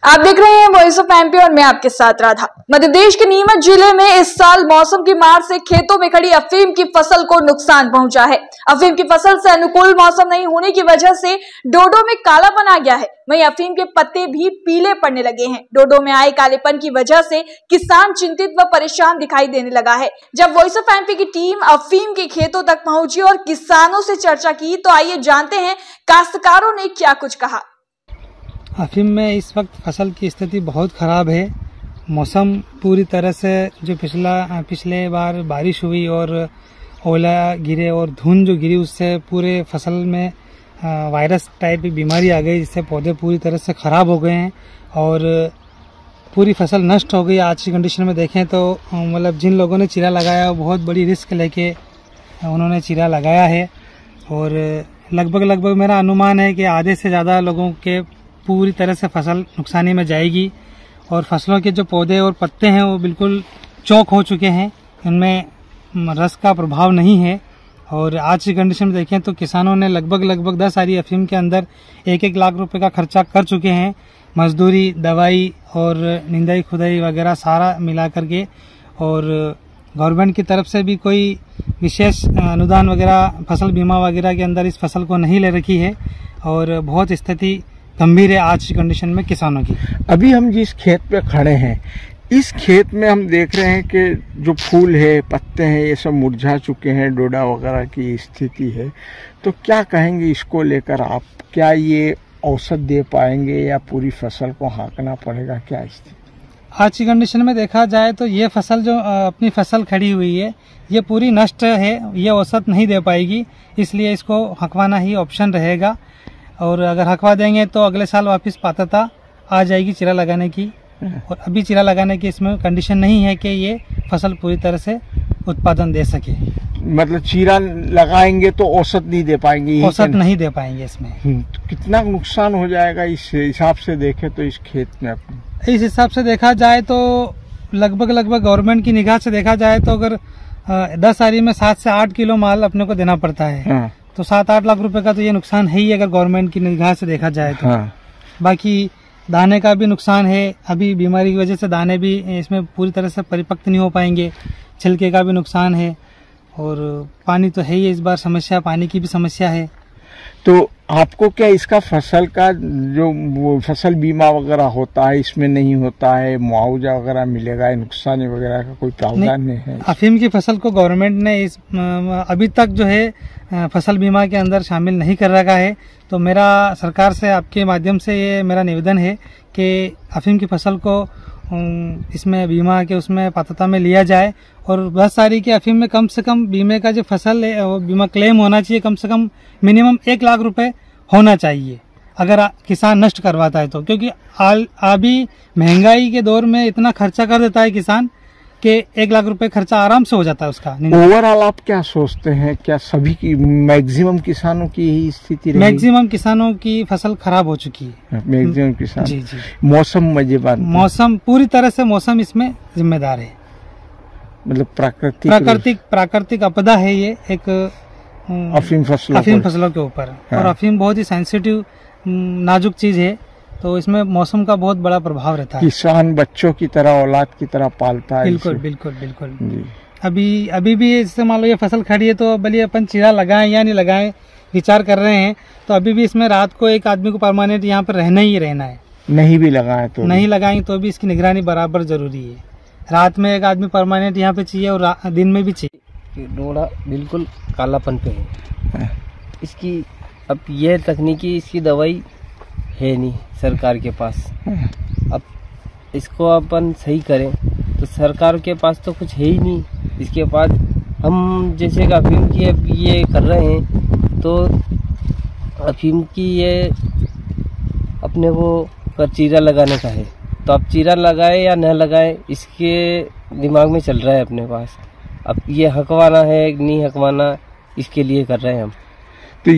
आप देख रहे हैं वॉइस ऑफ एमपी और मैं आपके साथ राधा। मध्य प्रदेश के नीमच जिले में इस साल मौसम की मार से खेतों में खड़ी अफीम की फसल को नुकसान पहुंचा है। अफीम की फसल से अनुकूल मौसम नहीं होने की वजह से डोडो में कालापन आ गया है। वहीं अफीम के पत्ते भी पीले पड़ने लगे हैं। डोडो में आए कालेपन की वजह से किसान चिंतित व परेशान दिखाई देने लगा है। जब वॉइस ऑफ एमपी की टीम अफीम के खेतों तक पहुंची और किसानों से चर्चा की तो आइए जानते हैं काश्तकारों ने क्या कुछ कहा। अफीम में इस वक्त फसल की स्थिति बहुत ख़राब है। मौसम पूरी तरह से जो पिछले बार बारिश हुई और ओला गिरे और धुंध जो गिरी उससे पूरे फसल में वायरस टाइप की बीमारी आ गई, जिससे पौधे पूरी तरह से ख़राब हो गए हैं और पूरी फसल नष्ट हो गई। आज की कंडीशन में देखें तो मतलब जिन लोगों ने चीरा लगाया वो बहुत बड़ी रिस्क लेके उन्होंने चीरा लगाया है और लगभग मेरा अनुमान है कि आधे से ज़्यादा लोगों के पूरी तरह से फसल नुकसानी में जाएगी और फसलों के जो पौधे और पत्ते हैं वो बिल्कुल चौक हो चुके हैं, इनमें रस का प्रभाव नहीं है। और आज की कंडीशन में देखें तो किसानों ने लगभग 10 आरी अफीम के अंदर 1-1 लाख रुपए का खर्चा कर चुके हैं, मजदूरी, दवाई और निंदाई खुदाई वगैरह सारा मिला करके। और गवर्नमेंट की तरफ से भी कोई विशेष अनुदान वगैरह फसल बीमा वगैरह के अंदर इस फसल को नहीं ले रखी है और बहुत स्थिति गंभीर है आज की कंडीशन में किसानों की। अभी हम जिस खेत पे खड़े हैं, इस खेत में हम देख रहे हैं कि जो फूल है, पत्ते हैं, ये सब मुरझा चुके हैं, डोडा वगैरह की स्थिति है। तो क्या कहेंगे इसको लेकर आप? क्या ये औसत दे पाएंगे या पूरी फसल को हाँकना पड़ेगा? क्या स्थिति आज की कंडीशन में देखा जाए तो ये फसल जो अपनी फसल खड़ी हुई है ये पूरी नष्ट है, ये औसत नहीं दे पाएगी, इसलिए इसको हकवाना ही ऑप्शन रहेगा। और अगर हकवा देंगे तो अगले साल वापस पात्रता आ जाएगी चीरा लगाने की, और अभी चीरा लगाने की इसमें कंडीशन नहीं है कि ये फसल पूरी तरह से उत्पादन दे सके। मतलब चीरा लगाएंगे तो औसत नहीं दे पाएंगे? औसत नहीं दे पाएंगे इसमें। तो कितना नुकसान हो जाएगा इस हिसाब से देखें तो इस खेत में? अपने इस हिसाब से देखा जाए तो लगभग गवर्नमेंट की निगाह से देखा जाए तो अगर 10 आरी में 7 से 8 किलो माल अपने को देना पड़ता है, तो 7-8 लाख रुपए का तो ये नुकसान है ही अगर गवर्नमेंट की निगाह से देखा जाए तो। बाकी दाने का भी नुकसान है, अभी बीमारी की वजह से दाने भी इसमें पूरी तरह से परिपक्व नहीं हो पाएंगे, छिलके का भी नुकसान है और पानी तो है ही, इस बार समस्या पानी की भी समस्या है। तो आपको क्या इसका फसल का जो वो फसल बीमा वगैरह होता है इसमें नहीं होता है, मुआवजा वगैरह मिलेगा, नुकसान वगैरह का कोई प्रावधान नहीं है? अफीम की फसल को गवर्नमेंट ने इस अभी तक जो है फसल बीमा के अंदर शामिल नहीं कर रखा है। तो मेरा सरकार से आपके माध्यम से ये मेरा निवेदन है कि अफीम की फसल को इसमें बीमा के उसमें पात्रता में लिया जाए और 10 आरी के अफीम में कम से कम बीमे का जो फसल है वो बीमा क्लेम होना चाहिए, कम से कम मिनिमम 1 लाख रुपए होना चाहिए अगर किसान नष्ट करवाता है तो। क्योंकि अभी महंगाई के दौर में इतना खर्चा कर देता है किसान कि 1 लाख रुपए खर्चा आराम से हो जाता है उसका। ओवरऑल आप क्या सोचते हैं, क्या सभी की मैक्सिमम किसानों की यही स्थिति रहेगी? मैक्सिमम किसानों की फसल खराब हो चुकी है। मैक्सिमम किसान। जी। मौसम मजेदार, मौसम पूरी तरह से मौसम इसमें जिम्मेदार है। मतलब प्राकृतिक आपदा है ये एक अफीम फसलों के ऊपर। और अफीम बहुत ही सेंसिटिव नाजुक चीज है, तो इसमें मौसम का बहुत बड़ा प्रभाव रहता है। किसान बच्चों की तरह, औलाद की तरह पालता है। बिल्कुल। अभी भी जैसे मान लो ये फसल खड़ी है तो भले अपन चीरा लगाएं या नहीं लगाएं विचार कर रहे हैं, तो अभी भी इसमें रात को एक आदमी को परमानेंट यहाँ पर रहना है। नहीं भी लगाएं तो नहीं लगाएं तो भी इसकी निगरानी बराबर जरूरी है। रात में एक आदमी परमानेंट यहाँ पे चाहिए और दिन में भी चाहिए। डोडा बिल्कुल कालापन पे है। इसकी अब ये तकनीकी इसकी दवाई है नहीं सरकार के पास। अब इसको अपन सही करें तो सरकार के पास तो कुछ है ही नहीं। इसके पास हम जैसे अफीम की अब ये कर रहे हैं तो अफीम की ये अपने को चीरा लगाने का है, तो अब चीरा लगाए या न लगाए इसके दिमाग में चल रहा है अपने पास। अब ये हकवाना है नहीं हकवाना, इसके लिए कर रहे हैं हम। तो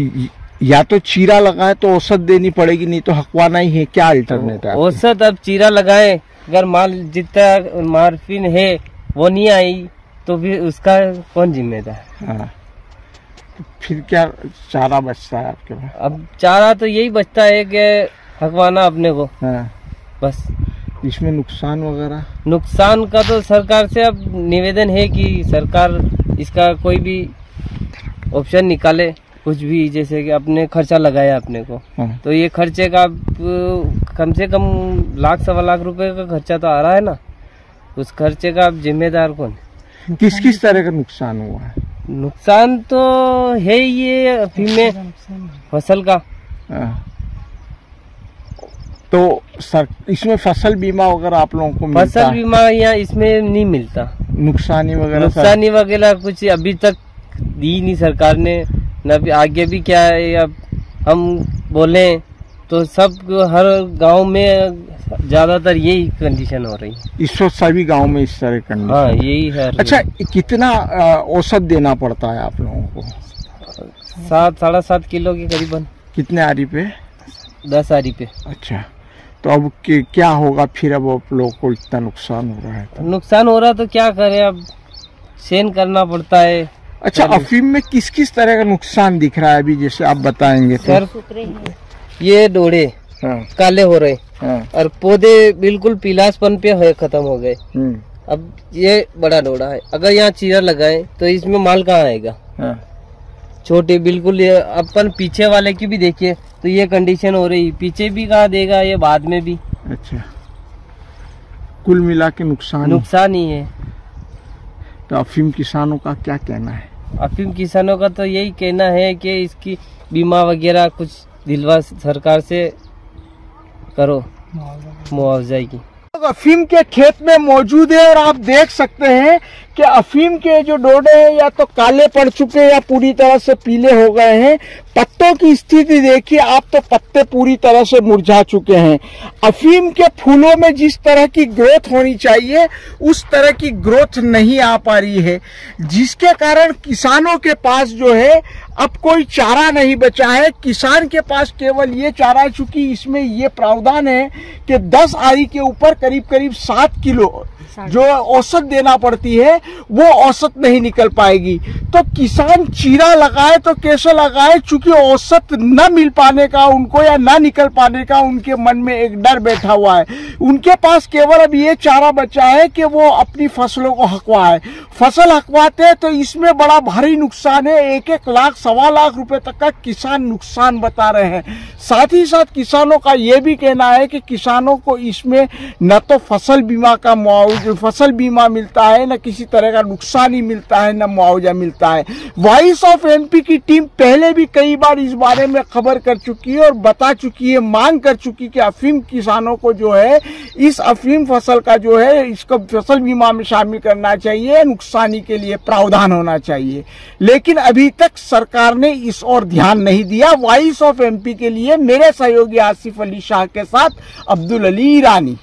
या तो चीरा लगाए तो औसत देनी पड़ेगी, नहीं तो हकवाना ही है। क्या अल्टरनेटिव? औसत अब चीरा लगाए, अगर माल जितना मार्फिन है वो नहीं आई तो फिर उसका कौन जिम्मेदार? फिर क्या चारा बचता है आपके पास? अब चारा तो यही बचता है कि हकवाना अपने को। बस। इसमें नुकसान वगैरह? नुकसान का तो सरकार से अब निवेदन है कि सरकार इसका कोई भी ऑप्शन निकाले, कुछ भी, जैसे कि अपने खर्चा लगाया अपने को, तो ये खर्चे का कम से कम लाख सवा लाख रुपए का खर्चा तो आ रहा है ना, उस खर्चे का जिम्मेदार कौन? किस किस तरह का नुकसान हुआ है? नुकसान तो है ये अफीम में फसल का। तो सर इसमें फसल बीमा वगैरह आप लोगों को मिलता है? फसल बीमा यहाँ इसमें नहीं मिलता। नुकसानी वगैरह कुछ अभी तक दी नहीं सरकार ने, न आगे भी क्या है। अब हम बोले तो सब हर गांव में ज्यादातर यही कंडीशन हो रही है इस वक्त, सभी गांव में इस तरह कंडीशन। हाँ, यही है। अच्छा, कितना औसत देना पड़ता है आप लोगों को? 7-7.5 किलो के करीबन। कितने आरी पे? 10 आरी पे। अच्छा, तो अब क्या होगा फिर? अब आप लोगों को इतना नुकसान हो रहा है तो? नुकसान हो रहा तो क्या करें, अब सहन करना पड़ता है। अच्छा, अफीम में किस किस तरह का नुकसान दिख रहा है अभी, जैसे आप बताएंगे तो? सर, ये डोड़े काले हो रहे, और पौधे बिल्कुल पीलासपन पे खत्म हो गए। अब ये बड़ा डोड़ा है, अगर यहाँ चीरा लगाए तो इसमें माल कहाँ आएगा? छोटे बिल्कुल। ये अपन पीछे वाले की भी देखिए तो ये कंडीशन हो रही, पीछे भी कहाँ देगा, ये बाद में भी। अच्छा, कुल मिला के नुकसान ही है। तो अफीम किसानों का क्या कहना है? अफीम किसानों का तो यही कहना है कि इसकी बीमा वगैरह कुछ दिलवा सरकार से करो, मुआवजा की। अफीम के खेत में मौजूद है और आप देख सकते हैं कि अफीम के जो डोडे हैं या तो काले पड़ चुके हैं या पूरी तरह से पीले हो गए हैं। पत्तों की स्थिति देखिए आप, तो पत्ते पूरी तरह से मुरझा चुके हैं। अफीम के फूलों में जिस तरह की ग्रोथ होनी चाहिए उस तरह की ग्रोथ नहीं आ पा रही है, जिसके कारण किसानों के पास जो है अब कोई चारा नहीं बचा है। किसान के पास केवल ये चारा, चूंकि इसमें ये प्रावधान है कि 10 आरी के ऊपर करीब करीब 7 किलो जो औसत देना पड़ती है वो औसत नहीं निकल पाएगी। तो किसान चीरा लगाए तो कैसे लगाए, चूंकि औसत न मिल पाने का उनको या न निकल पाने का उनके मन में एक डर बैठा हुआ है। उनके पास केवल अब ये चारा बचा है कि वो अपनी फसलों को हकवाए। फसल हकवाते हैं तो इसमें बड़ा भारी नुकसान है, 1-1 लाख 1.25 लाख रुपए तक का किसान नुकसान बता रहे हैं। साथ ही साथ किसानों का ये भी कहना है कि किसानों को इसमें न तो फसल बीमा का फसल बीमा मिलता है, न किसी तरह का नुकसान ही मिलता है, न मुआवजा मिलता है। वॉइस ऑफ एमपी की टीम पहले भी कई बार इस बारे में खबर कर चुकी है और बता चुकी है, मांग कर चुकी कि अफीम किसानों को जो है इस अफीम फसल का जो है इसको फसल बीमा में शामिल करना चाहिए, नुकसानी के लिए प्रावधान होना चाहिए। लेकिन अभी तक सरकार ने इस ओर ध्यान नहीं दिया। वॉइस ऑफ एमपी के लिए मेरे सहयोगी आसिफ अली शाह के साथ अब्दुल अली ईरानी।